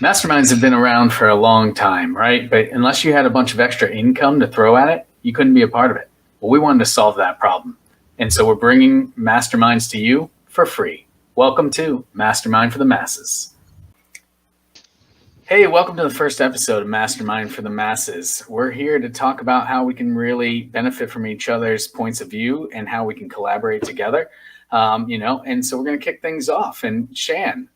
Masterminds have been around for a long time, right? But unless you had a bunch of extra income to throw at it, you couldn't be a part of it. Well, we wanted to solve that problem. And so we're bringing masterminds to you for free. Welcome to Mastermind for the Masses. Hey, welcome to the first episode of Mastermind for the Masses. We're here to talk about how we can really benefit from each other's points of view and how we can collaborate together. And so we're going to kick things off. And Shan,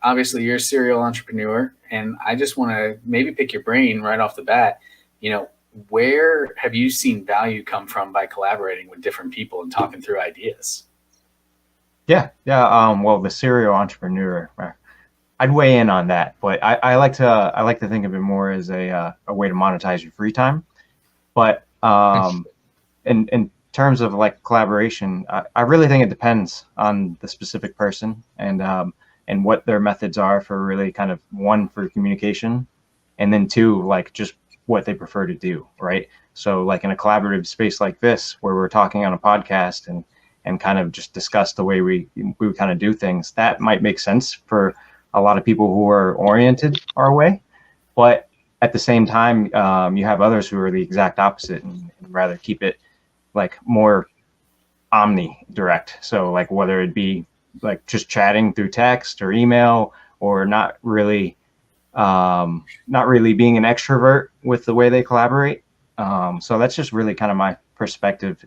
obviously you're a serial entrepreneur, and I just want to maybe pick your brain right off the bat. Where have you seen value come from by collaborating with different people and talking through ideas? Yeah. Well, the serial entrepreneur, I'd weigh in on that, but I like to think of it more as a way to monetize your free time. But in terms of like collaboration, I really think it depends on the specific person and what their methods are for really kind of, one, for communication, and then two, like just what they prefer to do, right? So like in a collaborative space like this, where we're talking on a podcast and kind of just discuss the way we kind of do things, that might make sense for a lot of people who are oriented our way. But at the same time, you have others who are the exact opposite and rather keep it like more omnidirect. So like whether it be like just chatting through text or email, or not really being an extrovert with the way they collaborate. So that's just really kind of my perspective.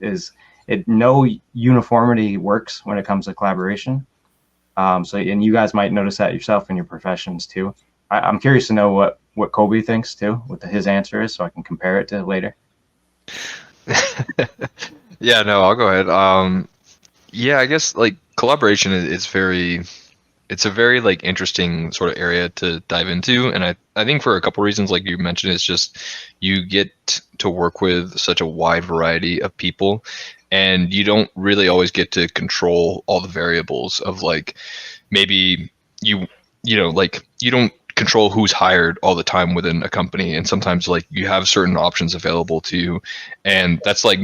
No uniformity works when it comes to collaboration. And you guys might notice that yourself in your professions too. I'm curious to know what Colby thinks too, what his answer is, so I can compare it to later. Yeah, no, I'll go ahead. I guess like collaboration is it's a very like interesting sort of area to dive into. And I think for a couple reasons, like you mentioned, it's just you get to work with such a wide variety of people, and you don't really always get to control all the variables of like, maybe you don't control who's hired all the time within a company. And sometimes like you have certain options available to you, and that's like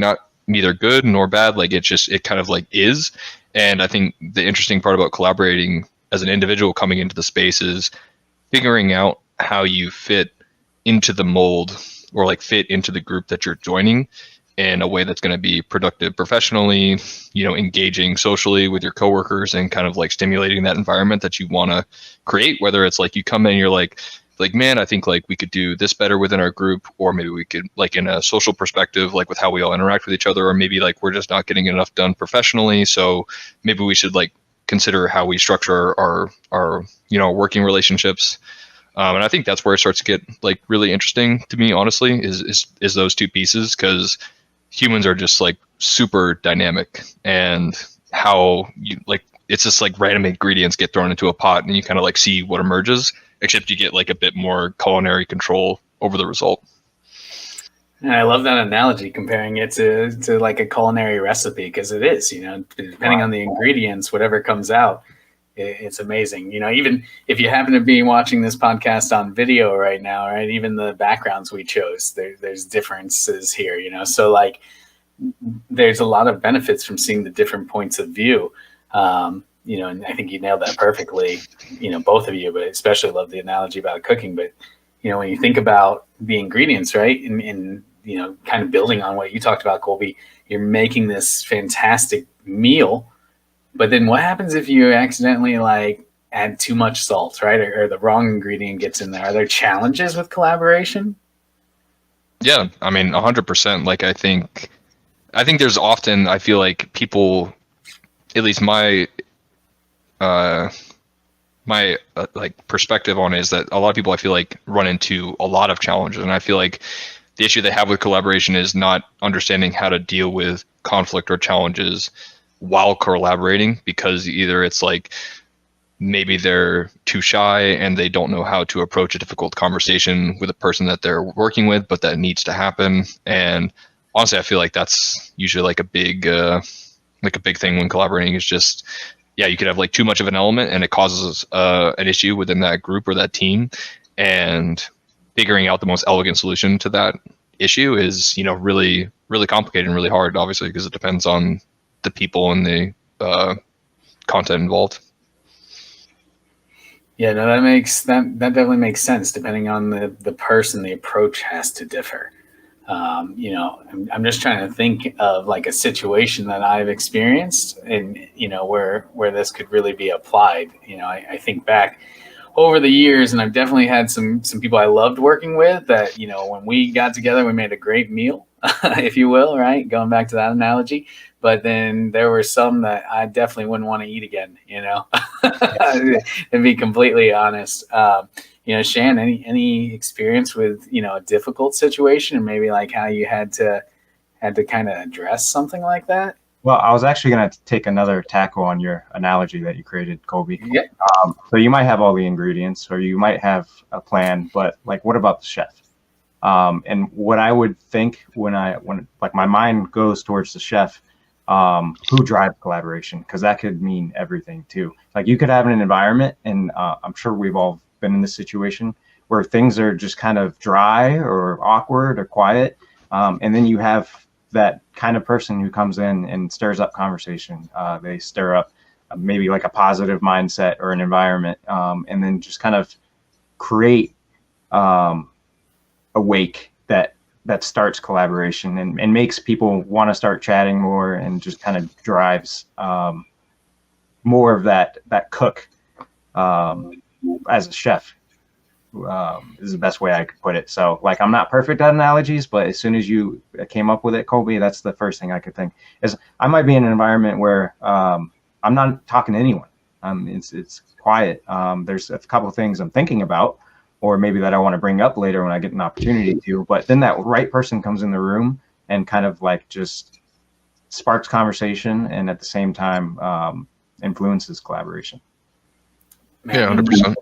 neither good nor bad. Like it kind of like is. And I think the interesting part about collaborating as an individual coming into the space is figuring out how you fit into the mold, or like fit into the group that you're joining in a way that's going to be productive professionally, engaging socially with your coworkers, and kind of like stimulating that environment that you want to create. Whether it's like you come in and you're like, man, I think like we could do this better within our group, or maybe we could, like in a social perspective, like with how we all interact with each other, or maybe like we're just not getting enough done professionally, so maybe we should like consider how we structure our working relationships. And I think that's where it starts to get like really interesting to me, honestly, is those two pieces, because humans are just like super dynamic, and how you like, it's just like random ingredients get thrown into a pot and you kind of like see what emerges, except you get like a bit more culinary control over the result. And I love that analogy, comparing it to like a culinary recipe, because it is, depending on the ingredients, whatever comes out, it's amazing. Even if you happen to be watching this podcast on video right now, right, even the backgrounds we chose, there's differences here, so like there's a lot of benefits from seeing the different points of view. And I think you nailed that perfectly, both of you, but especially love the analogy about cooking. But, when you think about the ingredients, right, and kind of building on what you talked about, Colby, you're making this fantastic meal, but then what happens if you accidentally like add too much salt, right, or the wrong ingredient gets in there? Are there challenges with collaboration? Yeah, I mean, 100%. Like, I think there's often, I feel like people, at least my like perspective on it, is that a lot of people, I feel like, run into a lot of challenges. And I feel like the issue they have with collaboration is not understanding how to deal with conflict or challenges while collaborating, because either it's like maybe they're too shy and they don't know how to approach a difficult conversation with a person that they're working with, but that needs to happen. And honestly, I feel like that's usually like a big thing when collaborating, is just, yeah, you could have like too much of an element and it causes an issue within that group or that team. And figuring out the most elegant solution to that issue is, really, really complicated and really hard, obviously, because it depends on the people and the content involved. Yeah, no, that definitely makes sense. Depending on the person, the approach has to differ. I'm just trying to think of like a situation that I've experienced, and where this could really be applied. I think back over the years, and I've definitely had some people I loved working with that, when we got together, we made a great meal, if you will, right? Going back to that analogy. But then there were some that I definitely wouldn't want to eat again, and be completely honest. Shan, any experience with, a difficult situation, and maybe like how you had to kind of address something like that? Well, I was actually going to take another tackle on your analogy that you created, Colby. Yeah. So you might have all the ingredients, or you might have a plan, but like, what about the chef? And what I would think when like my mind goes towards the chef, who drives collaboration, because that could mean everything too. Like you could have an environment, and I'm sure we've all been in this situation where things are just kind of dry or awkward or quiet, and then you have that kind of person who comes in and stirs up conversation. They stir up maybe like a positive mindset or an environment, and then just kind of create a wake that starts collaboration and makes people want to start chatting more, and just kind of drives more of that cook as a chef, is the best way I could put it. So like, I'm not perfect at analogies, but as soon as you came up with it, Colby, that's the first thing I could think is I might be in an environment where I'm not talking to anyone. It's quiet. There's a couple of things I'm thinking about, or maybe that I want to bring up later when I get an opportunity to, but then that right person comes in the room and kind of like just sparks conversation, and at the same time influences collaboration. Yeah, 100%.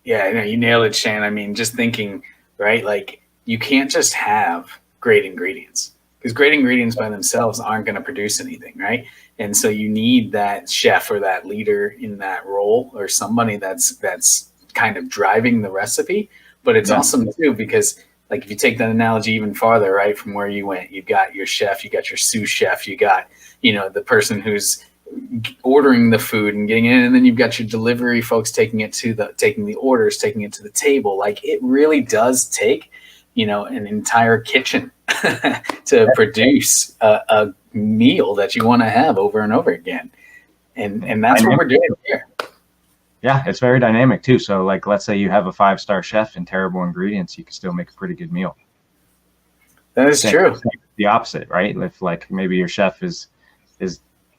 Yeah, you nailed it, Shan. I mean, just thinking, right? Like, you can't just have great ingredients, because great ingredients by themselves aren't going to produce anything, right? And so you need that chef or that leader in that role, or somebody that's kind of driving the recipe. But it's awesome too, because like if you take that analogy even farther, right, from where you went, you've got your chef, you got your sous chef, you got, the person who's ordering the food and getting it in, and then you've got your delivery folks taking the orders, taking it to the table. Like, it really does take, an entire kitchen to produce a meal that you want to have over and over again. And that's what we're doing here. Yeah, it's very dynamic too. So like, let's say you have a 5-star chef and terrible ingredients, you can still make a pretty good meal. That is true. The opposite, right? If like maybe your chef is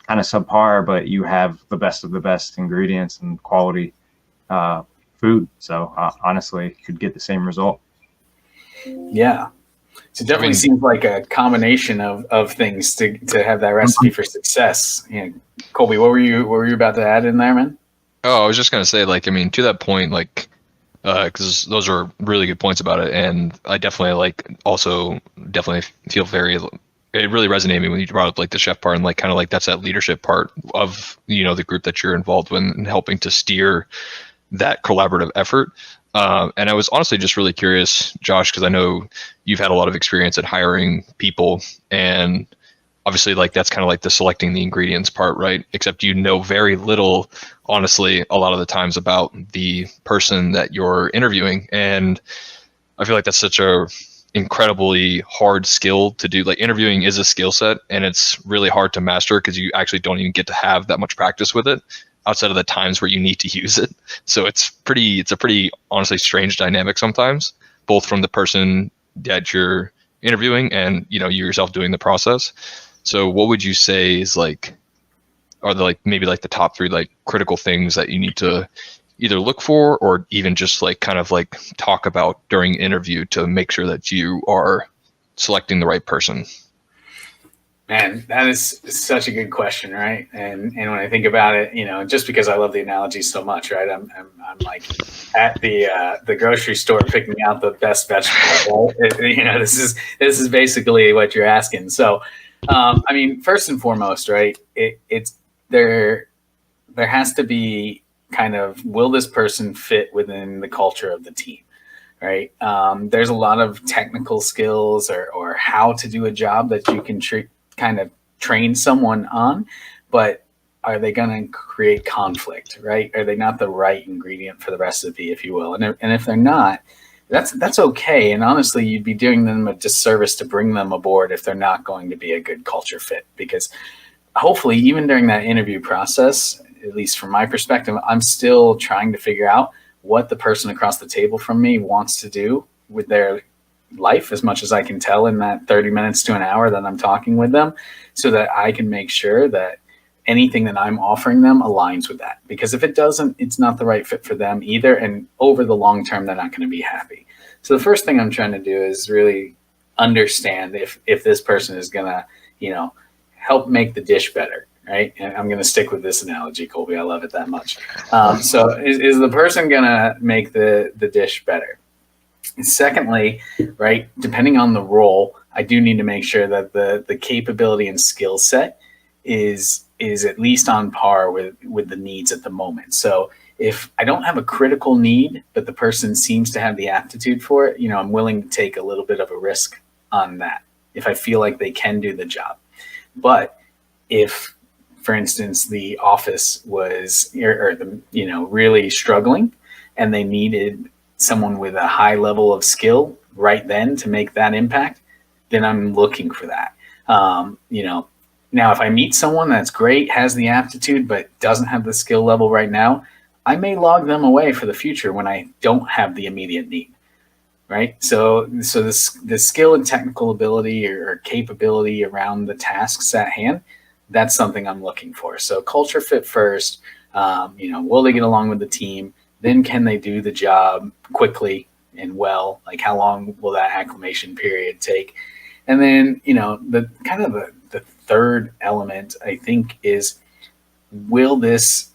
kind of subpar, but you have the best of the best ingredients and quality food. So honestly, you could get the same result. Yeah. So it definitely seems like a combination of things to have that recipe for success. Colby, what were you about to add in there, man? Oh, I was just gonna say, like, I mean, to that point, like, because those are really good points about it, and I definitely definitely feel it really resonated when you brought up like the chef part, and like kind of like that's that leadership part of the group that you're involved with and helping to steer that collaborative effort. And I was honestly just really curious, Josh, because I know you've had a lot of experience at hiring people, and obviously like that's kind of like the selecting the ingredients part, right? Except very little, honestly, a lot of the times about the person that you're interviewing. And I feel like that's such a incredibly hard skill to do. Like, interviewing is a skill set, and it's really hard to master because you actually don't even get to have that much practice with it outside of the times where you need to use it. So it's a pretty honestly strange dynamic sometimes, both from the person that you're interviewing and you yourself doing the process. So what would you say is are the maybe the top 3 critical things that you need to either look for or even just kind of talk about during interview to make sure that you are selecting the right person? Man, that is such a good question, right? And when I think about it, just because I love the analogy so much, right? I'm like at the grocery store picking out the best vegetables. Right? This is basically what you're asking. So, I mean, first and foremost, right? It's there has to be kind of, will this person fit within the culture of the team? Right. There's a lot of technical skills or how to do a job that you can kind of train someone on. But are they going to create conflict, right? Are they not the right ingredient for the recipe, if you will? And if they're not, that's okay. And honestly, you'd be doing them a disservice to bring them aboard if they're not going to be a good culture fit. Because hopefully, even during that interview process, at least from my perspective, I'm still trying to figure out what the person across the table from me wants to do with their life, as much as I can tell in that 30 minutes to an hour that I'm talking with them, so that I can make sure that anything that I'm offering them aligns with that. Because if it doesn't, it's not the right fit for them either. And over the long term, they're not going to be happy. So the first thing I'm trying to do is really understand if this person is going to, help make the dish better, right? And I'm going to stick with this analogy, Colby. I love it that much. So is the person going to make the dish better? And secondly, right, depending on the role, I do need to make sure that the capability and skill set is at least on par with the needs at the moment. So if I don't have a critical need, but the person seems to have the aptitude for it, I'm willing to take a little bit of a risk on that if I feel like they can do the job. But if, for instance, the office was really struggling and they needed someone with a high level of skill right then to make that impact, then I'm looking for that. Now, if I meet someone that's great, has the aptitude, but doesn't have the skill level right now, I may log them away for the future when I don't have the immediate need, right? So the skill and technical ability or capability around the tasks at hand, that's something I'm looking for. So culture fit first, will they get along with the team? Then can they do the job quickly and well? Like how long will that acclimation period take? And then, the kind of the third element, I think, is will this,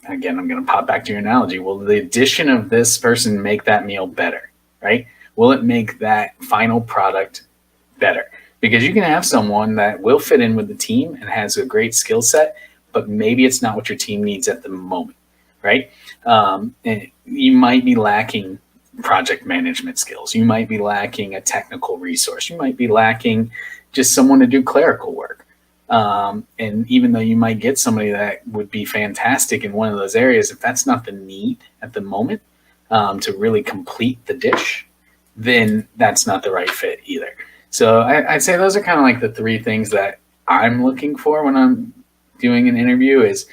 again, I'm going to pop back to your analogy, will the addition of this person make that meal better, right? Will it make that final product better? Because you can have someone that will fit in with the team and has a great skill set, but maybe it's not what your team needs at the moment, right? And you might be lacking project management skills. You might be lacking a technical resource. You might be lacking just someone to do clerical work. And even though you might get somebody that would be fantastic in one of those areas, if that's not the need at the moment to really complete the dish, then that's not the right fit either. So I'd say those are kind of like the three things that I'm looking for when I'm doing an interview is,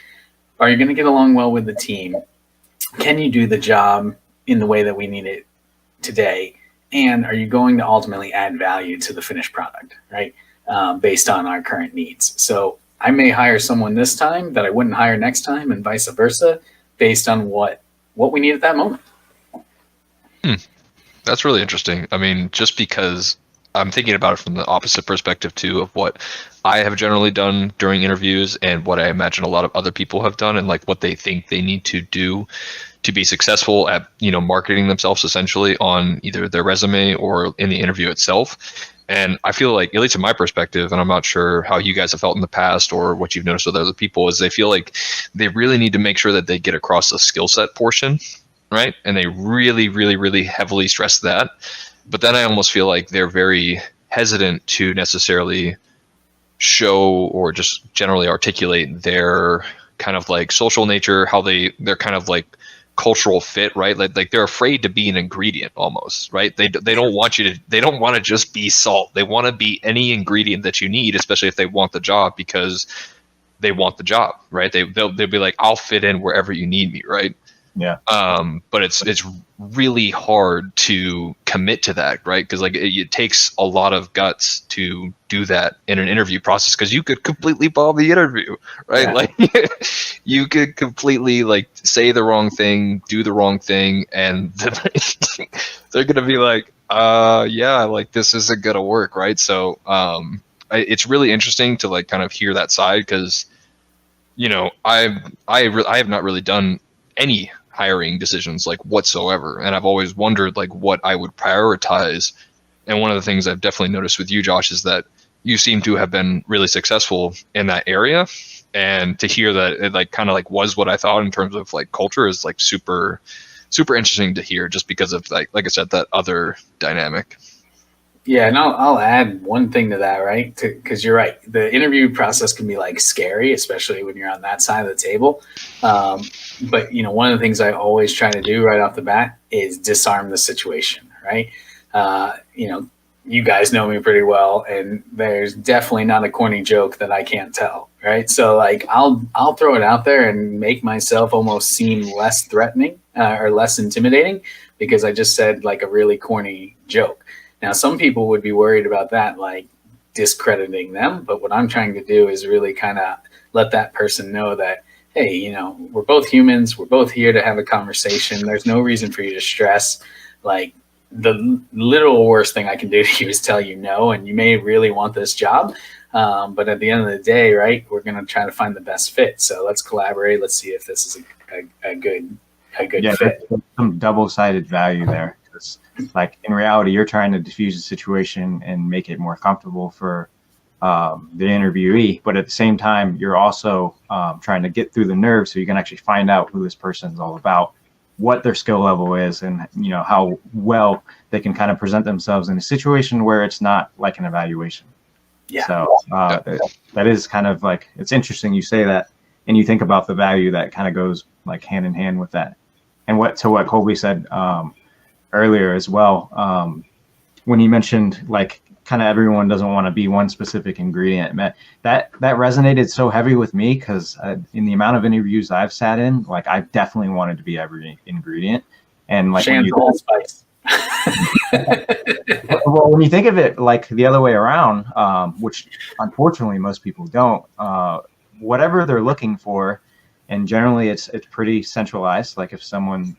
are you going to get along well with the team? Can you do the job in the way that we need it today? And are you going to ultimately add value to the finished product, right? Based on our current needs. So I may hire someone this time that I wouldn't hire next time and vice versa based on what we need at that moment. That's really interesting. I mean, just because I'm thinking about it from the opposite perspective too of what I have generally done during interviews and what I imagine a lot of other people have done and like what they think they need to do to be successful at, marketing themselves essentially on either their resume or in the interview itself. And I feel like, at least in my perspective, and I'm not sure how you guys have felt in the past or what you've noticed with other people, is they feel like they really need to make sure that they get across the skill set portion, right? And they really, really, really heavily stress that. But then I almost feel like they're very hesitant to necessarily show or just generally articulate their kind of like social nature, how they're kind of like cultural fit, right? Like they're afraid to be an ingredient almost, right? They don't want to just be salt. They want to be any ingredient that you need, especially if they want the job, because they want the job, right? They'll be like, I'll fit in wherever you need me, right? Yeah. But it's really hard to commit to that, right? Because like it takes a lot of guts to do that in an interview process, because you could completely bomb the interview, right? Yeah. Like you could completely like say the wrong thing, do the wrong thing, and they're gonna be like, yeah, like this isn't gonna work, right? So it's really interesting to like kind of hear that side, because I have not really done any hiring decisions like whatsoever, and I've always wondered like what I would prioritize. And one of the things I've definitely noticed with you, Josh, is that you seem to have been really successful in that area, and to hear that it like kind of like was what I thought in terms of like culture is like super interesting to hear, just because of like I said, that other dynamic. Yeah, and I'll add one thing to that, right? Because you're right, the interview process can be like scary, especially when you're on that side of the table. But one of the things I always try to do right off the bat is disarm the situation, right? You guys know me pretty well, and there's definitely not a corny joke that I can't tell, right? So like I'll throw it out there and make myself almost seem less threatening or less intimidating because I just said like a really corny joke. Now, some people would be worried about that, like discrediting them. But what I'm trying to do is really kind of let that person know that, hey, we're both humans. We're both here to have a conversation. There's no reason for you to stress. Like, the literal worst thing I can do to you is tell you no, and you may really want this job. But at the end of the day, right, we're going to try to find the best fit. So let's collaborate. Let's see if this is a good fit. There's some double-sided value there. Like in reality, you're trying to diffuse the situation and make it more comfortable for the interviewee, but at the same time, you're also trying to get through the nerves so you can actually find out who this person is all about, what their skill level is, and how well they can kind of present themselves in a situation where it's not like an evaluation. Yeah. So that is kind of like, it's interesting you say that, and you think about the value that kind of goes like hand in hand with that. And what Colby said earlier as well, when he mentioned like kind of everyone doesn't want to be one specific ingredient, that resonated so heavy with me because in the amount of interviews I've sat in, like I definitely wanted to be every ingredient. And like Shan's allspice. Well, when you think of it like the other way around, which unfortunately most people don't, whatever they're looking for, and generally it's pretty centralized. Like if someone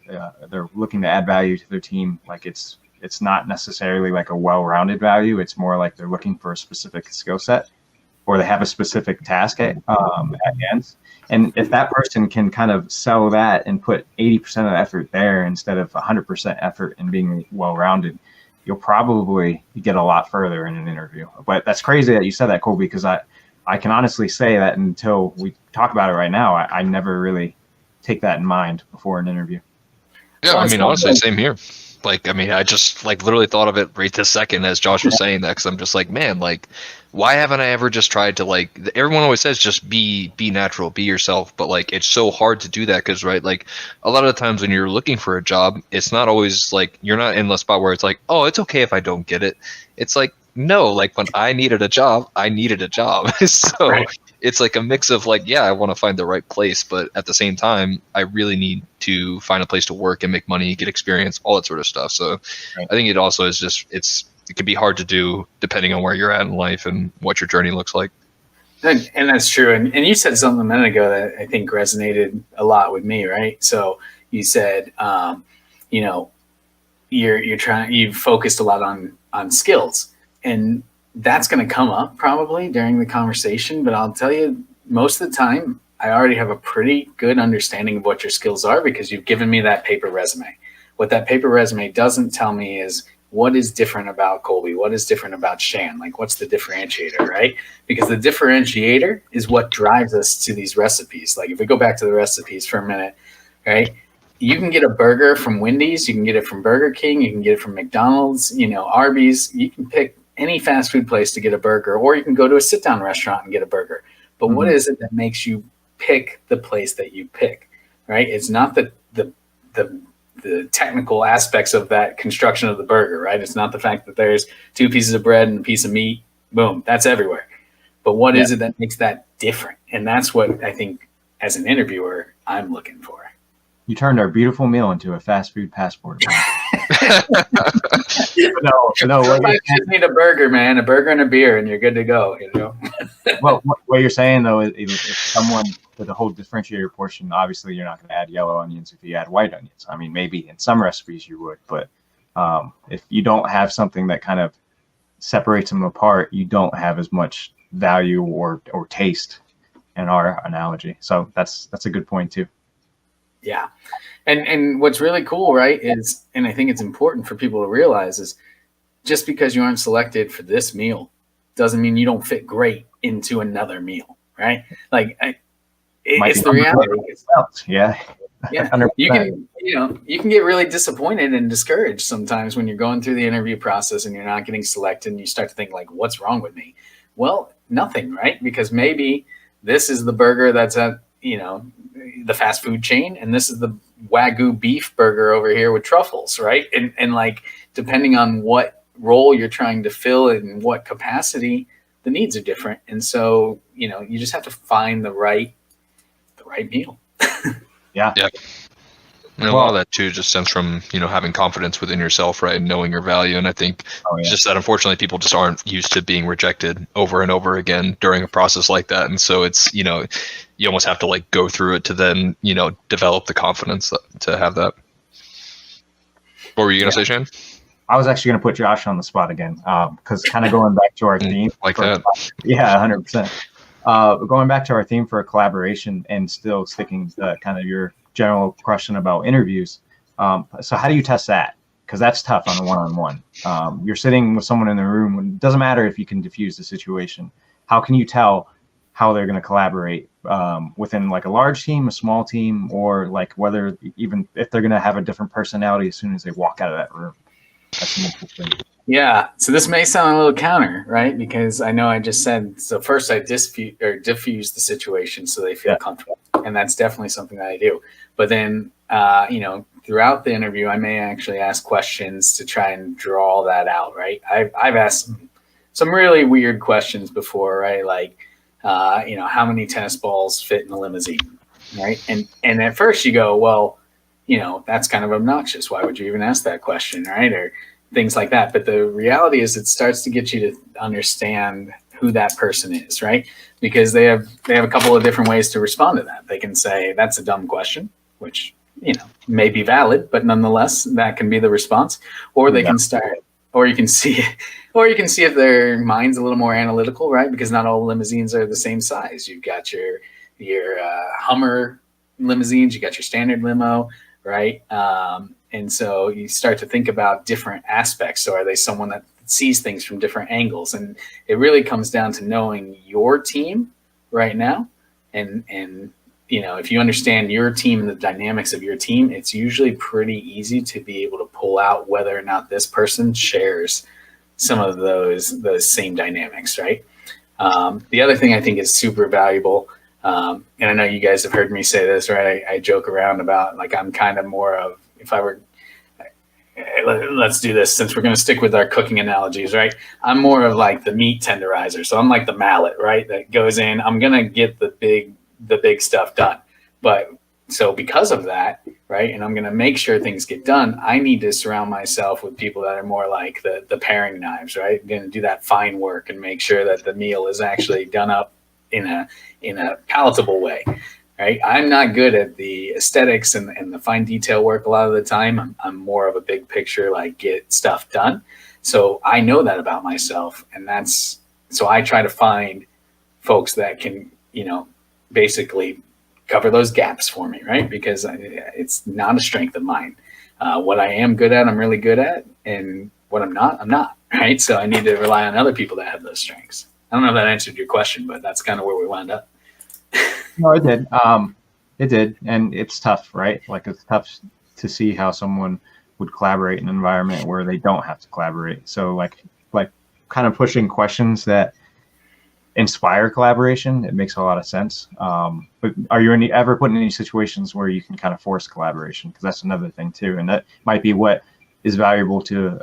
they're looking to add value to their team, like it's not necessarily like a well-rounded value. It's more like they're looking for a specific skill set, or they have a specific task at hand. And if that person can kind of sell that and put 80% of the effort there instead of 100% effort in being well-rounded, you'll probably get a lot further in an interview. But that's crazy that you said that, Colby, because I can honestly say that until we talk about it right now, I never really take that in mind before an interview. Yeah, I mean, honestly, same here. Like, I mean, I just like literally thought of it right this second as Josh was saying that, because I'm just like, man, like, why haven't I ever just tried to, like, everyone always says just be natural, be yourself, but like it's so hard to do that because, right, like a lot of the times when you're looking for a job, it's not always like you're not in the spot where it's like, oh, it's okay if I don't get it. It's like, no, like when I needed a job, I needed a job. So right. It's like a mix of like, yeah, I want to find the right place, but at the same time, I really need to find a place to work and make money, get experience, all that sort of stuff. So right. I think it also is just, it can be hard to do depending on where you're at in life and what your journey looks like. And that's true. And you said something a minute ago that I think resonated a lot with me, right? So you said, you've focused a lot on skills, and that's going to come up probably during the conversation, but I'll tell you, most of the time, I already have a pretty good understanding of what your skills are because you've given me that paper resume. What that paper resume doesn't tell me is what is different about Colby, what is different about Shan, like what's the differentiator, right? Because the differentiator is what drives us to these recipes. Like if we go back to the recipes for a minute, right? You can get a burger from Wendy's, you can get it from Burger King, you can get it from McDonald's, Arby's, you can pick any fast food place to get a burger, or you can go to a sit-down restaurant and get a burger. But mm-hmm. What is it that makes you pick the place that you pick, right? It's not the technical aspects of that construction of the burger, right? It's not the fact that there's 2 pieces of bread and a piece of meat, boom, that's everywhere. But what is it that makes that different? And that's what I think as an interviewer, I'm looking for. You turned our beautiful meal into a fast food passport. No, you just need a burger, man, a burger and a beer, and you're good to go. Well, what you're saying though is if someone with the whole differentiator portion, obviously you're not going to add yellow onions if you add white onions. I mean, maybe in some recipes you would, but if you don't have something that kind of separates them apart, you don't have as much value or taste in our analogy. So that's a good point too. Yeah. And what's really cool, right, is, and I think it's important for people to realize, is just because you aren't selected for this meal doesn't mean you don't fit great into another meal, right? Like, it's the reality. Yeah. Yeah, 100%. you can get really disappointed and discouraged sometimes when you're going through the interview process and you're not getting selected, and you start to think like, what's wrong with me? Well, nothing, right? Because maybe this is the burger that's at, the fast food chain, and this is the Wagyu beef burger over here with truffles, right? And like, depending on what role you're trying to fill in what capacity, the needs are different. And so, you just have to find the right meal. Yeah. Yeah. And a lot of that too just stems from, having confidence within yourself, right? And knowing your value. And I think it's just that unfortunately people just aren't used to being rejected over and over again during a process like that. And so it's, you almost have to like go through it to then, develop the confidence to have that. What were you going to say, Shane? I was actually going to put Josh on the spot again, because kind of going back to our theme. Like that. Yeah, 100%. Going back to our theme for a collaboration and still sticking to kind of your general question about interviews. So how do you test that? Because that's tough on a one-on-one. You're sitting with someone in the room, and it doesn't matter if you can diffuse the situation. How can you tell how they're going to collaborate within like a large team, a small team, or like whether even if they're going to have a different personality as soon as they walk out of that room? That's an interesting. Yeah. So this may sound a little counter, right? Because I know I just said, so first I diffuse the situation so they feel comfortable. And that's definitely something that I do. But then, throughout the interview, I may actually ask questions to try and draw that out, right? I've asked some really weird questions before, right? Like, how many tennis balls fit in a limousine, right? And at first you go, well, that's kind of obnoxious. Why would you even ask that question, right? Or things like that. But the reality is it starts to get you to understand who that person is, right? Because they have a couple of different ways to respond to that. They can say, that's a dumb question, which, may be valid, but nonetheless, that can be the response. Or they can start, or you can see if their mind's a little more analytical, right? Because not all limousines are the same size. You've got your Hummer limousines, you got your standard limo, right? And so you start to think about different aspects. So are they someone that sees things from different angles? And it really comes down to knowing your team right now. And if you understand your team and the dynamics of your team, it's usually pretty easy to be able to pull out whether or not this person shares some of those same dynamics, right? The other thing I think is super valuable, and I know you guys have heard me say this, right? I joke around about like I'm kind of more of, if I were, let's do this since we're going to stick with our cooking analogies, right? I'm more of like the meat tenderizer. So I'm like the mallet, right? That goes in, I'm going to get the big stuff done. But so because of that, right, and I'm going to make sure things get done, I need to surround myself with people that are more like the paring knives, right? Going to do that fine work and make sure that the meal is actually done up in a palatable way. Right? I'm not good at the aesthetics and the fine detail work a lot of the time. I'm more of a big picture, like get stuff done. So I know that about myself. And so I try to find folks that can, basically cover those gaps for me, right? Because it's not a strength of mine. What I am good at, I'm really good at. And what I'm not, right? So I need to rely on other people that have those strengths. I don't know if that answered your question, but that's kind of where we wound up. No, it did. It did, and it's tough, right? Like it's tough to see how someone would collaborate in an environment where they don't have to collaborate. So, like kind of pushing questions that inspire collaboration. It makes a lot of sense. But are you ever put in any situations where you can kind of force collaboration? Because that's another thing too, and that might be what is valuable to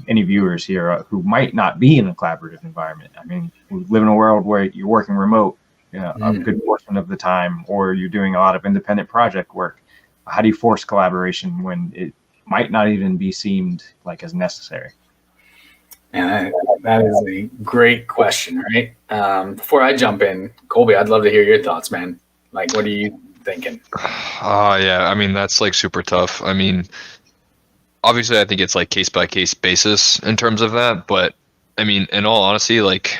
any viewers here who might not be in a collaborative environment. I mean, we live in a world where you're working remote. A good portion of the time, or you're doing a lot of independent project work. How do you force collaboration when it might not even be seemed like as necessary? And that is a great question, right? Before I jump in, Colby, I'd love to hear your thoughts, man. Like, what are you thinking? Yeah, I mean, that's like super tough. I mean, obviously I think it's like case by case basis in terms of that, but I mean, in all honesty, like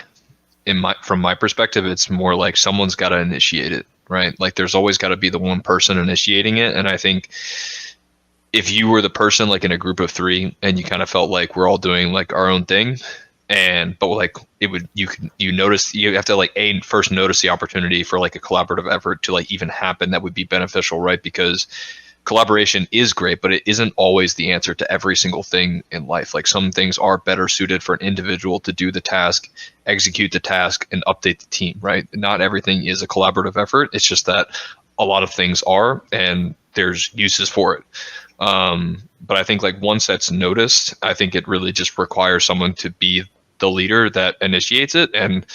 from my perspective, it's more like someone's got to initiate it, right? Like there's always got to be the one person initiating it. And I think if you were the person like in a group of three and you kind of felt like we're all doing like our own thing, but like you have to like first notice the opportunity for like a collaborative effort to like even happen that would be beneficial, right? Because collaboration is great, but it isn't always the answer to every single thing in life. Like some things are better suited for an individual to do the task, execute the task, and update the team, right? Not everything is a collaborative effort. It's just that a lot of things are, and there's uses for it. But I think like once that's noticed, I think it really just requires someone to be the leader that initiates it. And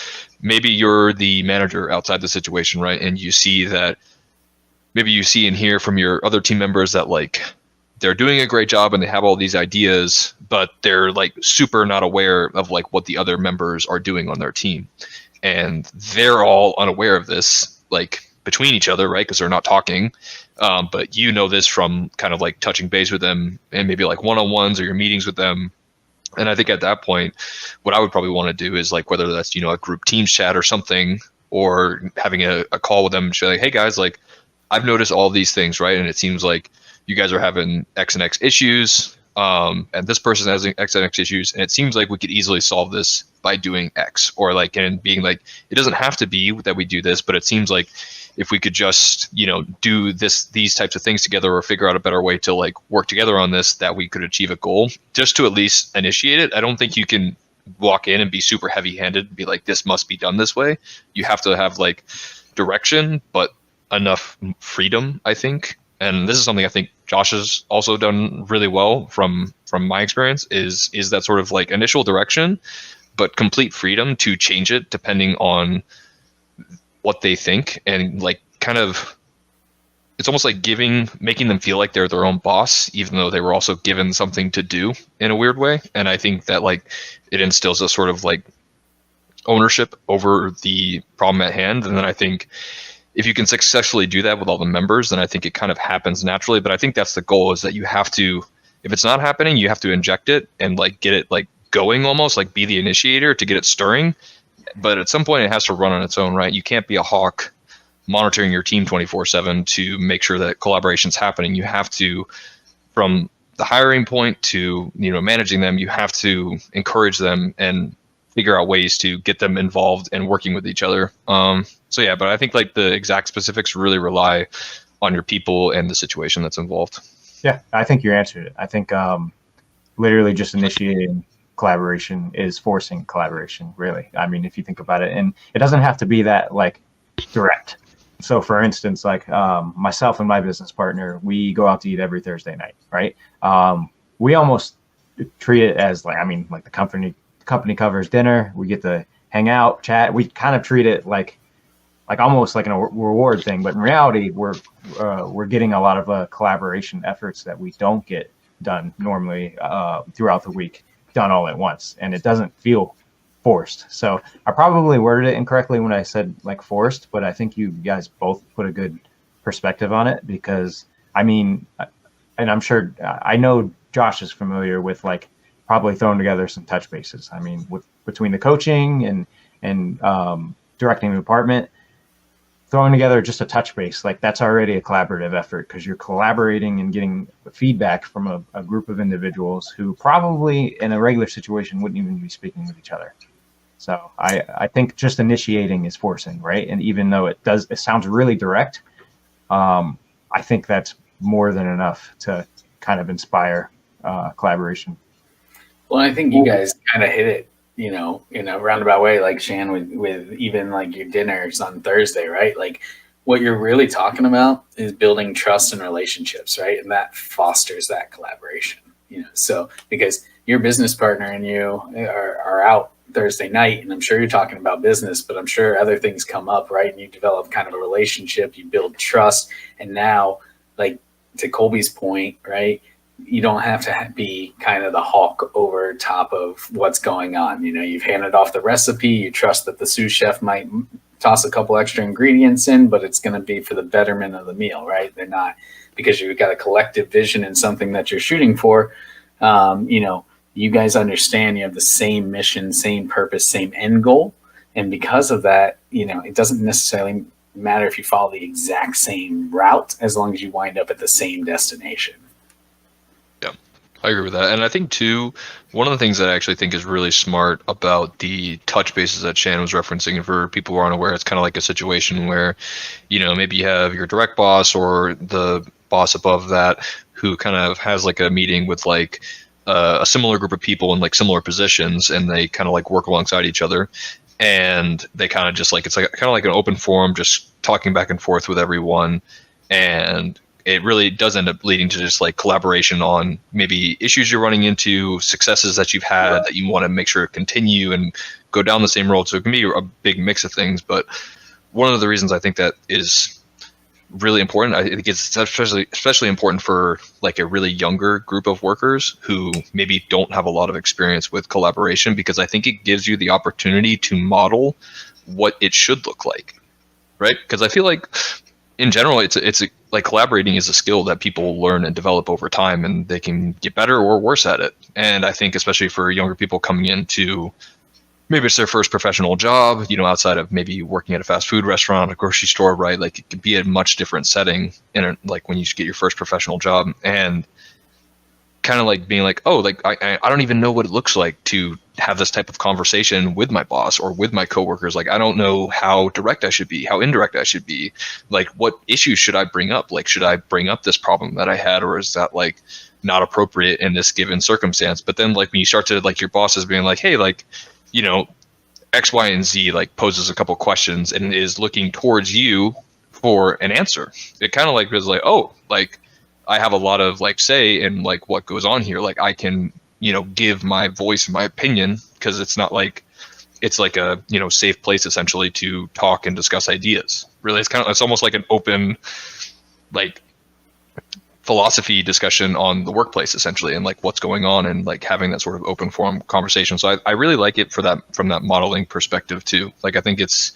maybe you're the manager outside the situation, right? And you see that, maybe you see and hear from your other team members that like they're doing a great job and they have all these ideas, but they're like super not aware of like what the other members are doing on their team. And they're all unaware of this, like between each other, right? Because they're not talking. But you know this from kind of like touching base with them and maybe like one-on-ones or your meetings with them. And I think at that point, what I would probably want to do is like, whether that's, a group Teams chat or something, or having a call with them and say like, hey guys, like I've noticed all these things, right? And it seems like you guys are having X and X issues, and this person has X and X issues, and it seems like we could easily solve this by doing X, or like, and being like, it doesn't have to be that we do this, but it seems like if we could just, do these types of things together, or figure out a better way to like work together on this, that we could achieve a goal, just to at least initiate it. I don't think you can walk in and be super heavy handed and be like, this must be done this way. You have to have like direction, but enough freedom, I think. And this is something I think Josh has also done really well from my experience, is that sort of like initial direction, but complete freedom to change it depending on what they think. And like kind of, it's almost like making them feel like they're their own boss, even though they were also given something to do in a weird way. And I think that like it instills a sort of like ownership over the problem at hand. And then I think if you can successfully do that with all the members, then I think it kind of happens naturally. But I think that's the goal, is that you have to, if it's not happening, you have to inject it and like get it like going, almost like be the initiator to get it stirring. But at some point it has to run on its own, right? You can't be a hawk monitoring your team 24/7 to make sure that collaboration's happening. You have to, from the hiring point to, managing them, you have to encourage them and figure out ways to get them involved and working with each other. So yeah, but I think like the exact specifics really rely on your people and the situation that's involved. Yeah, I think you answered it. I think literally just initiating collaboration is forcing collaboration, really. I mean, if you think about it, and it doesn't have to be that like direct. So for instance, like myself and my business partner, we go out to eat every Thursday night, right? We almost treat it as like, like the company covers dinner. We get to hang out, chat. We kind of treat it like almost like a reward thing. But in reality, we're getting a lot of collaboration efforts that we don't get done normally throughout the week, done all at once, and it doesn't feel forced. So I probably worded it incorrectly when I said like forced, but I think you guys both put a good perspective on it, because and I'm sure, I know Josh is familiar with like probably throwing together some touch bases. Between the coaching and directing the department, throwing together just a touch base, like that's already a collaborative effort, because you're collaborating and getting feedback from a group of individuals who probably in a regular situation wouldn't even be speaking with each other. So I think just initiating is forcing, right? And even though it sounds really direct, I think that's more than enough to kind of inspire collaboration. Well, I think you guys kind of hit it, in a roundabout way, like Shan, with even like your dinners on Thursday, right? Like what you're really talking about is building trust and relationships, right? And that fosters that collaboration, so because your business partner and you are out Thursday night, and I'm sure you're talking about business, but I'm sure other things come up, right? And you develop kind of a relationship, you build trust. And now, like to Colby's point, right? You don't have to be kind of the hawk over top of what's going on. You've handed off the recipe. You trust that the sous chef might toss a couple extra ingredients in, but it's going to be for the betterment of the meal, right? They're not, because you've got a collective vision and something that you're shooting for. You guys understand you have the same mission, same purpose, same end goal. And because of that, it doesn't necessarily matter if you follow the exact same route, as long as you wind up at the same destination. Yeah, I agree with that. And I think too, one of the things that I actually think is really smart about the touch bases that Shan was referencing, and for people who aren't aware, it's kind of like a situation where, maybe you have your direct boss or the boss above that who kind of has like a meeting with like a similar group of people in like similar positions, and they kind of like work alongside each other, and they kind of just like, it's like kind of like an open forum, just talking back and forth with everyone. And it really does end up leading to just like collaboration on maybe issues you're running into, successes that you've had that you want to make sure continue and go down the same road. So it can be a big mix of things. But one of the reasons I think that is really important, I think it's especially important for like a really younger group of workers who maybe don't have a lot of experience with collaboration, because I think it gives you the opportunity to model what it should look like, right? Because I feel like in general, it's like collaborating is a skill that people learn and develop over time, and they can get better or worse at it. And I think especially for younger people coming into, maybe it's their first professional job, you know, outside of maybe working at a fast food restaurant, a grocery store, right? Like it could be a much different setting like when you get your first professional job, and kind of like being like, oh, like I don't even know what it looks like to have this type of conversation with my boss or with my coworkers. Like, I don't know how direct I should be, how indirect I should be. Like, what issues should I bring up? Like, should I bring up this problem that I had, or is that like not appropriate in this given circumstance? But then like when you start to like your boss is being like, hey, like, you know, X, Y, and Z like poses a couple questions and is looking towards you for an answer. It kind of like was like, oh, like I have a lot of like say in like what goes on here. Like I can, you know, give my voice, my opinion, because it's not like it's like a, you know, safe place essentially to talk and discuss ideas. Really, it's almost like an open like philosophy discussion on the workplace essentially, and like what's going on, and like having that sort of open forum conversation. So I really like it for that, from that modeling perspective too. Like I think it's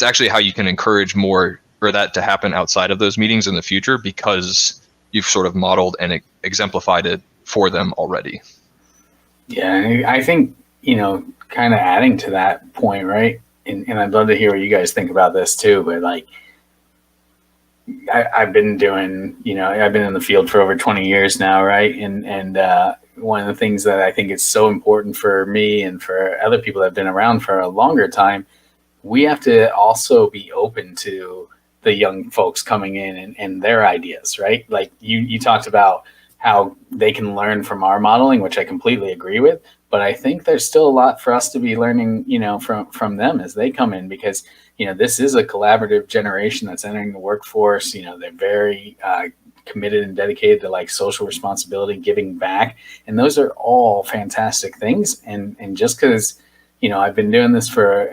actually how you can encourage more for that to happen outside of those meetings in the future, because you've sort of modeled and exemplified it for them already. Yeah, I think, you know, kind of adding to that point, right? And I'd love to hear what you guys think about this too, but like I've been doing, you know, I've been in the field for over 20 years now, right? And one of the things that I think is so important for me and for other people that have been around for a longer time, we have to also be open to the young folks coming in and their ideas, right? Like you talked about how they can learn from our modeling, which I completely agree with. But I think there's still a lot for us to be learning, you know, from them as they come in, because, you know, this is a collaborative generation that's entering the workforce. You know, they're very committed and dedicated to like social responsibility, giving back. And those are all fantastic things. And just because, you know, I've been doing this for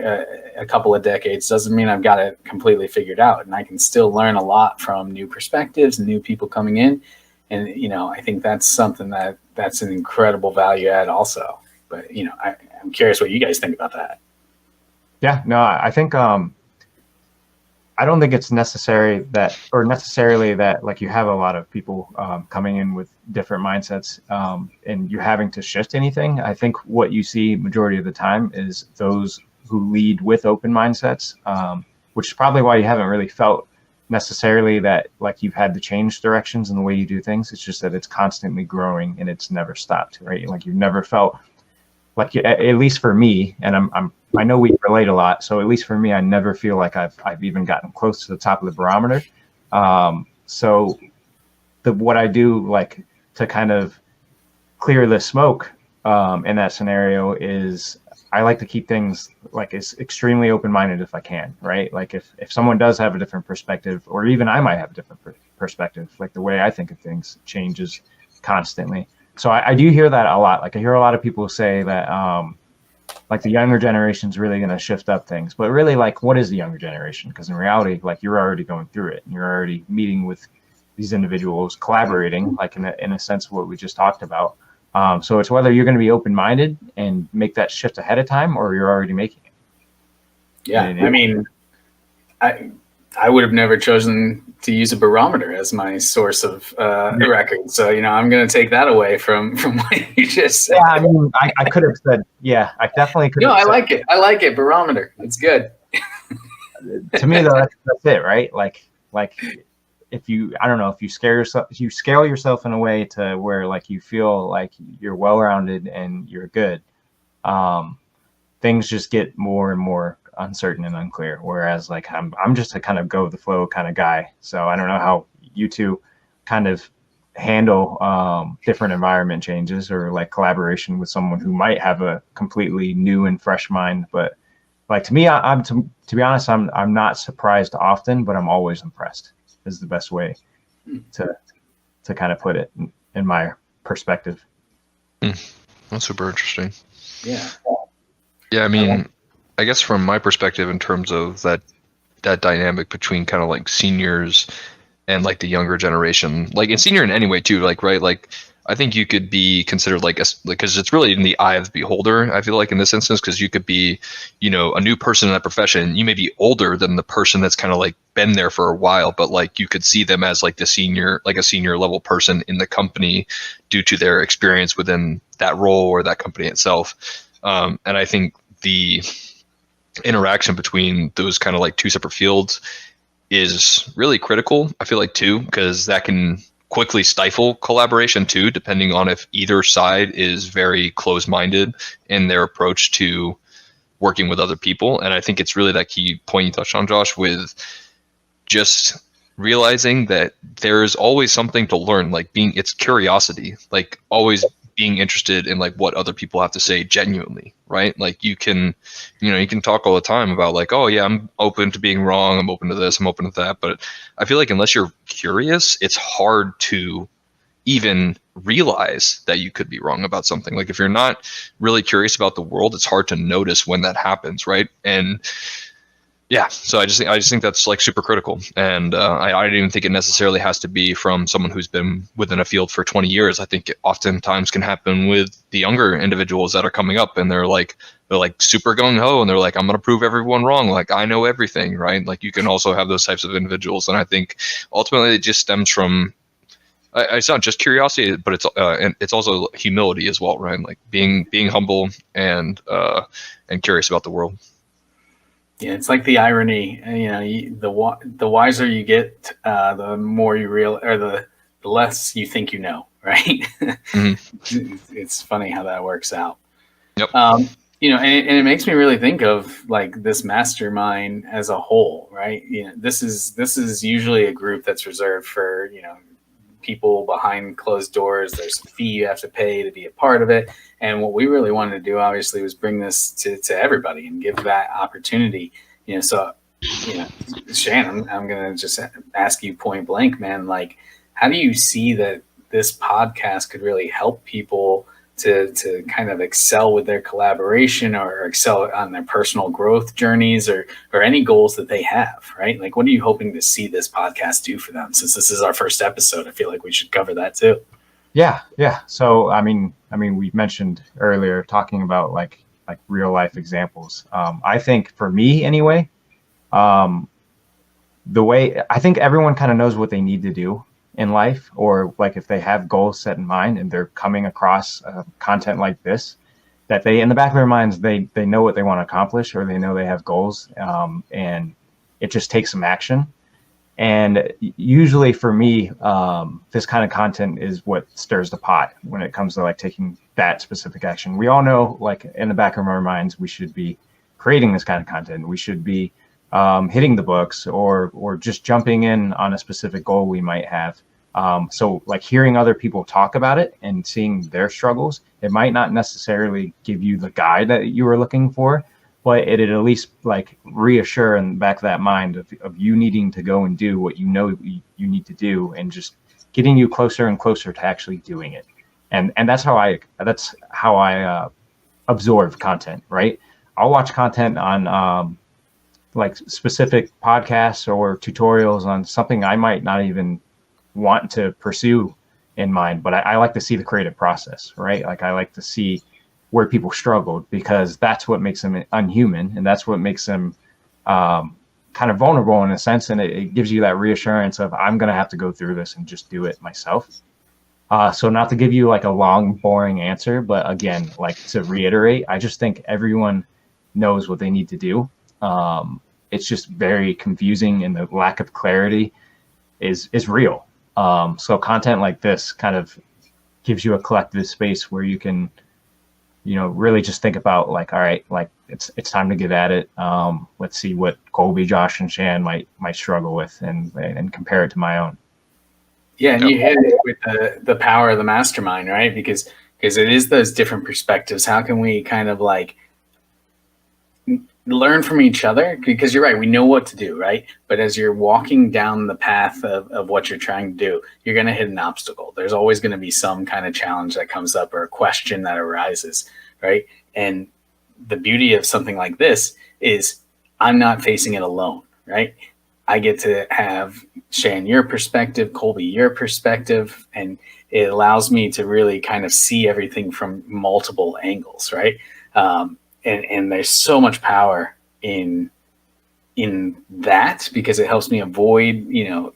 a couple of decades doesn't mean I've got it completely figured out. And I can still learn a lot from new perspectives and new people coming in. And, you know, I think that's something that's an incredible value add also. But, you know, I'm curious what you guys think about that. Yeah, no, I think I don't think it's necessarily that like you have a lot of people coming in with different mindsets and you having to shift anything. I think what you see majority of the time is those who lead with open mindsets, which is probably why you haven't really felt necessarily that like you've had to change directions in the way you do things. It's just that it's constantly growing and it's never stopped, right? Like you've never felt like, at least for me, and I know we relate a lot. So at least for me, I never feel like I've even gotten close to the top of the barometer. So what I do like to kind of clear the smoke in that scenario is I like to keep things like as extremely open-minded if I can, right? Like if someone does have a different perspective, or even I might have a different perspective, like the way I think of things changes constantly. So I do hear that a lot. Like I hear a lot of people say that like the younger generation is really going to shift up things, but really like what is the younger generation? Because in reality, like you're already going through it and you're already meeting with these individuals, collaborating, like in a sense of what we just talked about. So it's whether you're going to be open-minded and make that shift ahead of time, or you're already making it. Yeah, I mean, I would have never chosen to use a barometer as my source of record. So, you know, I'm going to take that away from what you just said. Yeah, I mean, I could have said, yeah, I definitely could have said. Like it. I like it. Barometer. It's good. To me, though, that's it, right? Like if you, I don't know, if you scale yourself in a way to where like you feel like you're well-rounded and you're good, things just get more and more uncertain and unclear. Whereas like I'm just a kind of go with the flow kind of guy. So I don't know how you two kind of handle different environment changes or like collaboration with someone who might have a completely new and fresh mind. But like to me, I'm to be honest, I'm not surprised often, but I'm always impressed. Is the best way to kind of put it in my perspective. That's super interesting. Yeah. Yeah, I mean, I guess from my perspective, in terms of that dynamic between kind of like seniors and like the younger generation, like and senior in any way too, like right, like I think you could be considered like a because it's really in the eye of the beholder. I feel like in this instance, because you could be, you know, a new person in that profession. You may be older than the person that's kind of like been there for a while, but like you could see them as like the senior, like a senior level person in the company due to their experience within that role or that company itself. And I think the interaction between those kind of like two separate fields is really critical, I feel like, too, because that can quickly stifle collaboration too, depending on if either side is very close-minded in their approach to working with other people. And I think it's really that key point you touched on, Josh, with just realizing that there is always something to learn, like it's curiosity, like always being interested in like what other people have to say genuinely, right? Like you can talk all the time about like, oh yeah, I'm open to being wrong, I'm open to this, I'm open to that, but I feel like unless you're curious, it's hard to even realize that you could be wrong about something. Like if you're not really curious about the world, it's hard to notice when that happens, right? And yeah, so I just think that's like super critical, and I don't even think it necessarily has to be from someone who's been within a field for 20 years. I think it oftentimes can happen with the younger individuals that are coming up, and they're like super gung ho, and they're like, I'm gonna prove everyone wrong, like I know everything, right? Like you can also have those types of individuals, and I think ultimately it just stems from it's not just curiosity, but it's also humility as well, right? Like being humble and curious about the world. Yeah, it's like the irony. You know, the wiser you get, the more you or the less you think you know, right? Mm-hmm. It's funny how that works out. Yep. You know, and it makes me really think of like this mastermind as a whole, right? You know, this is usually a group that's reserved for, you know, people behind closed doors. There's a fee you have to pay to be a part of it. And what we really wanted to do, obviously, was bring this to everybody and give that opportunity. You know, so, you know, Shannon, I'm going to just ask you point blank, man, like, how do you see that this podcast could really help people to kind of excel with their collaboration or excel on their personal growth journeys or any goals that they have, right? Like, what are you hoping to see this podcast do for them? Since this is our first episode, I feel like we should cover that too. Yeah. So, I mean, we mentioned earlier talking about like real life examples. I think for me anyway, the way I think everyone kind of knows what they need to do in life, or like if they have goals set in mind and they're coming across content like this, that they, in the back of their minds, they know what they want to accomplish, or they know they have goals, and it just takes some action. And usually for me, this kind of content is what stirs the pot when it comes to like taking that specific action. We all know, like in the back of our minds, we should be creating this kind of content. We should be hitting the books or just jumping in on a specific goal we might have. So like hearing other people talk about it and seeing their struggles, it might not necessarily give you the guide that you were looking for, but it'd at least like reassure in the back of that mind of you needing to go and do what you know you need to do, and just getting you closer and closer to actually doing it. And that's how I absorb content, right? I'll watch content on like specific podcasts or tutorials on something I might not even want to pursue in mind, but I like to see the creative process, right? Like I like to see where people struggled, because that's what makes them unhuman, and that's what makes them kind of vulnerable in a sense, and it gives you that reassurance of I'm going to have to go through this and just do it myself. So not to give you like a long, boring answer, but again, like to reiterate, I just think everyone knows what they need to do. It's just very confusing, and the lack of clarity is real. So content like this kind of gives you a collective space where you can, really just think about like, all right, like it's time to get at it. Let's see what Colby, Josh, and Shan might struggle with, and compare it to my own. Yeah, and Yep. you hit it with the power of the mastermind, right? Because it is those different perspectives. How can we kind of like learn from each other? Because you're right, we know what to do, right? But as you're walking down the path of what you're trying to do, you're going to hit an obstacle. There's always going to be some kind of challenge that comes up or a question that arises, right? And the beauty of something like this is I'm not facing it alone, right? I get to have Shan your perspective, Colby your perspective, and it allows me to really kind of see everything from multiple angles, right? And there's so much power in that because it helps me avoid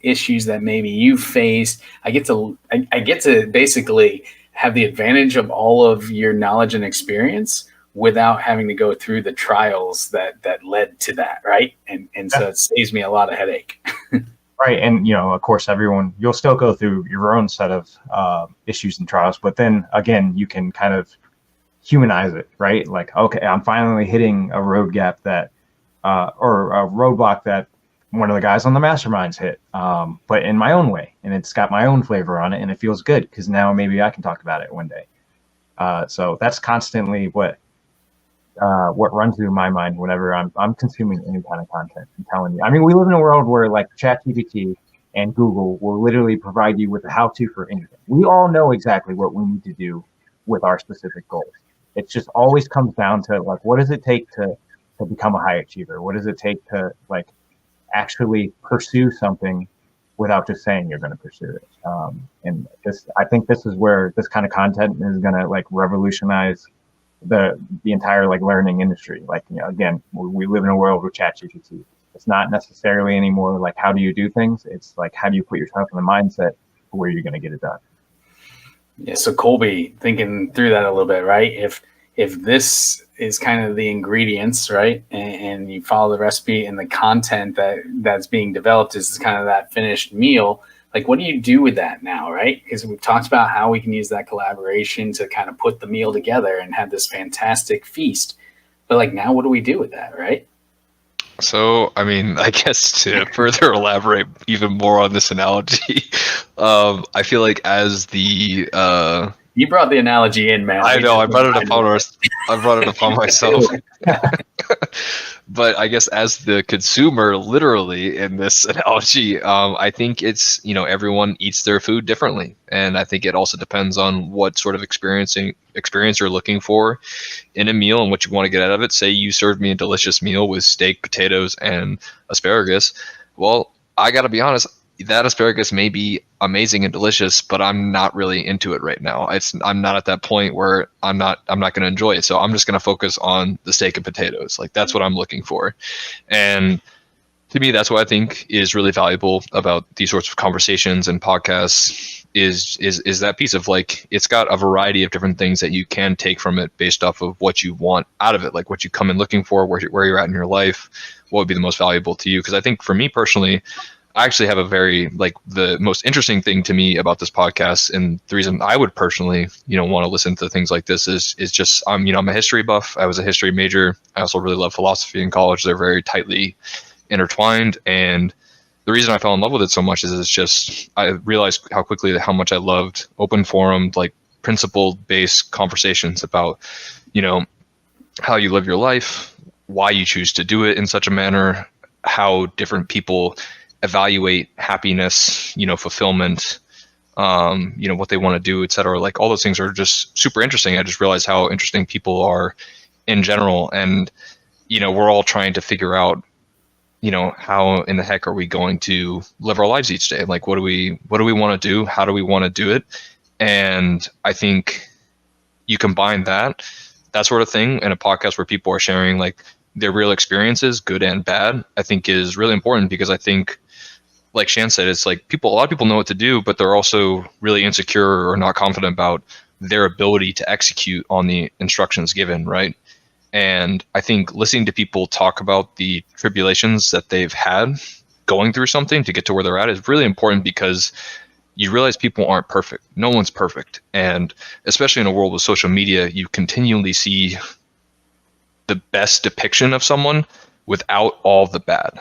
issues that maybe you faced. I get to basically have the advantage of all of your knowledge and experience without having to go through the trials that led to that, right? And so it saves me a lot of headache. Right. And, of course, you'll still go through your own set of issues and trials, but then again, you can kind of humanize it, right? Like, okay, I'm finally hitting a road gap that, or a roadblock that one of the guys on the masterminds hit, but in my own way. And it's got my own flavor on it and it feels good because now maybe I can talk about it one day. So that's constantly what runs through my mind whenever I'm consuming any kind of content. I'm telling you. I mean, we live in a world where like ChatGPT and Google will literally provide you with a how-to for anything. We all know exactly what we need to do with our specific goals. It just always comes down to like, what does it take to become a high achiever? What does it take to like actually pursue something without just saying you're going to pursue it? And I think this is where this kind of content is going to like revolutionize the entire like learning industry. Like, again, we live in a world with ChatGPT. It's not necessarily anymore like how do you do things. It's like how do you put yourself in the mindset where you're going to get it done. Yeah. So Colby, thinking through that a little bit, right? If this is kind of the ingredients, right, and you follow the recipe and the content that's being developed is kind of that finished meal. Like, what do you do with that now, right? Because we've talked about how we can use that collaboration to kind of put the meal together and have this fantastic feast. But like now, what do we do with that, right? So, I mean, I guess to further elaborate even more on this analogy, I feel like as the You brought the analogy in, man. I know I brought it upon myself. But I guess as the consumer, literally in this analogy, I think it's everyone eats their food differently, and I think it also depends on what sort of experience you're looking for in a meal and what you want to get out of it. Say you served me a delicious meal with steak, potatoes, and asparagus. Well, I got to be honest. That asparagus may be amazing and delicious, but I'm not really into it right now. I'm not at that point where I'm not going to enjoy it. So I'm just going to focus on the steak and potatoes. Like that's what I'm looking for. And to me, that's what I think is really valuable about these sorts of conversations and podcasts is that piece of like, it's got a variety of different things that you can take from it based off of what you want out of it, like what you come in looking for, where you're at in your life, what would be the most valuable to you. Because I think for me personally, I actually have a very the most interesting thing to me about this podcast, and the reason I would personally, want to listen to things like this is just I'm a history buff. I was a history major. I also really love philosophy in college. They're very tightly intertwined, and the reason I fell in love with it so much is it's just I realized how quickly how much I loved open forum, like principle-based conversations about how you live your life, why you choose to do it in such a manner, how different people evaluate happiness, fulfillment, what they want to do, et cetera. Like all those things are just super interesting. I just realized how interesting people are in general. And, we're all trying to figure out, how in the heck are we going to live our lives each day? Like, what do we want to do? How do we want to do it? And I think you combine that sort of thing in a podcast where people are sharing like their real experiences, good and bad, I think is really important because I think, like Shan said, it's like a lot of people know what to do, but they're also really insecure or not confident about their ability to execute on the instructions given, right? And I think listening to people talk about the tribulations that they've had going through something to get to where they're at is really important because you realize people aren't perfect. No one's perfect. And especially in a world with social media, you continually see the best depiction of someone without all the bad.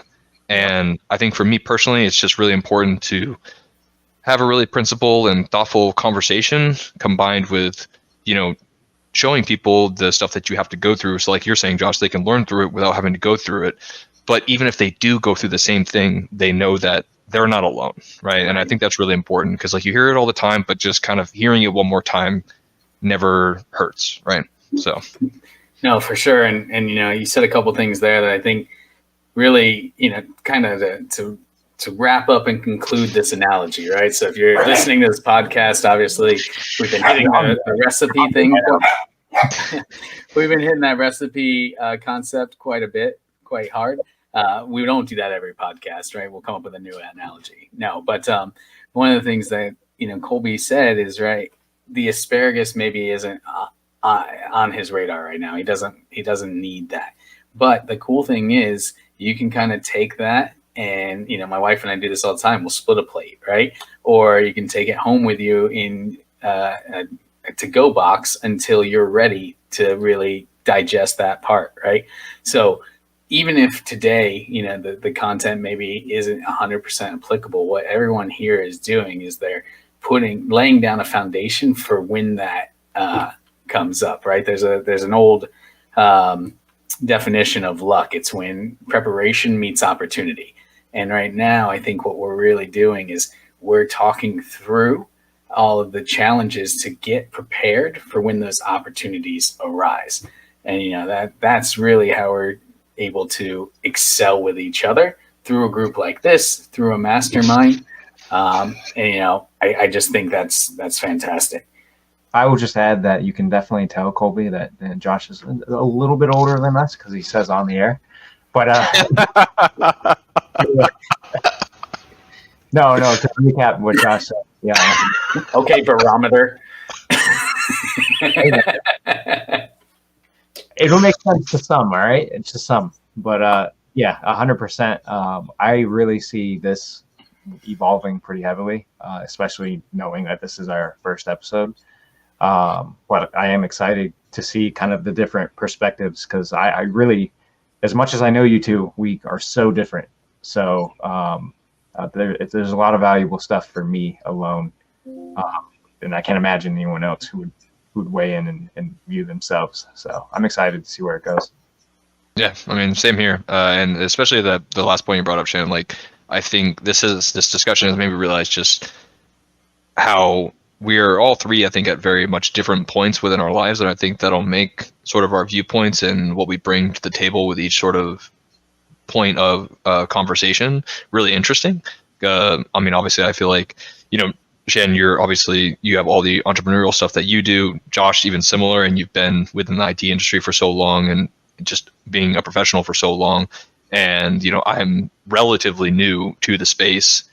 And I think for me personally, it's just really important to have a really principled and thoughtful conversation combined with, showing people the stuff that you have to go through. So like you're saying, Josh, they can learn through it without having to go through it. But even if they do go through the same thing, they know that they're not alone, right? And I think that's really important because like you hear it all the time, but just kind of hearing it one more time never hurts, right? So no, for sure. And you said a couple things there that I think really, kind of to wrap up and conclude this analogy, right? So if you're listening to this podcast, obviously we've been hitting the recipe thing. We've been hitting that recipe concept quite a bit, quite hard. We don't do that every podcast, right? We'll come up with a new analogy. No, but one of the things that, Colby said is, right, the asparagus maybe isn't on his radar right now. He doesn't need that. But the cool thing is you can kind of take that and, my wife and I do this all the time. We'll split a plate, right? Or you can take it home with you in a to-go box until you're ready to really digest that part, right? So even if today, the content maybe isn't 100% applicable, what everyone here is doing is they're laying down a foundation for when that comes up, right? There's an old definition of luck. It's when preparation meets opportunity. And right now, I think what we're really doing is we're talking through all of the challenges to get prepared for when those opportunities arise. And, that's really how we're able to excel with each other through a group like this, through a mastermind. I just think that's fantastic. I will just add that you can definitely tell, Colby, that Josh is a little bit older than us because he says on the air. But no, to recap what Josh said. Yeah. Okay, barometer. It'll make sense to some, all right? It's to some. But 100%. I really see this evolving pretty heavily, especially knowing that this is our first episode. But I am excited to see kind of the different perspectives because I really, as much as I know you two, we are so different. So there's a lot of valuable stuff for me alone. And I can't imagine anyone else who would weigh in and view themselves. So I'm excited to see where it goes. Yeah, I mean, same here. And especially the last point you brought up, Shannon, like, I think this discussion has made me realize just how we're all three, I think, at very much different points within our lives. And I think that'll make sort of our viewpoints and what we bring to the table with each sort of point of conversation really interesting. I mean, obviously, I feel like, Shannon, you have all the entrepreneurial stuff that you do. Josh, even similar, and you've been within the IT industry for so long and just being a professional for so long. And, I'm relatively new to the space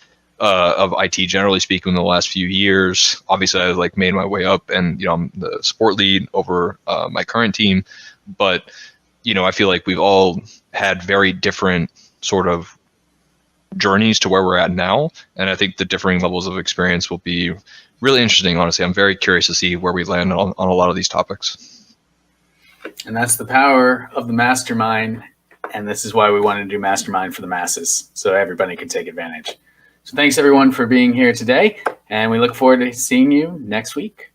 of IT, generally speaking, in the last few years. Obviously, I made my way up and, I'm the support lead over my current team. But, I feel like we've all had very different sort of journeys to where we're at now. And I think the differing levels of experience will be really interesting. Honestly, I'm very curious to see where we land on a lot of these topics. And that's the power of the mastermind. And this is why we wanted to do mastermind for the masses, so everybody can take advantage. So thanks everyone for being here today. And we look forward to seeing you next week.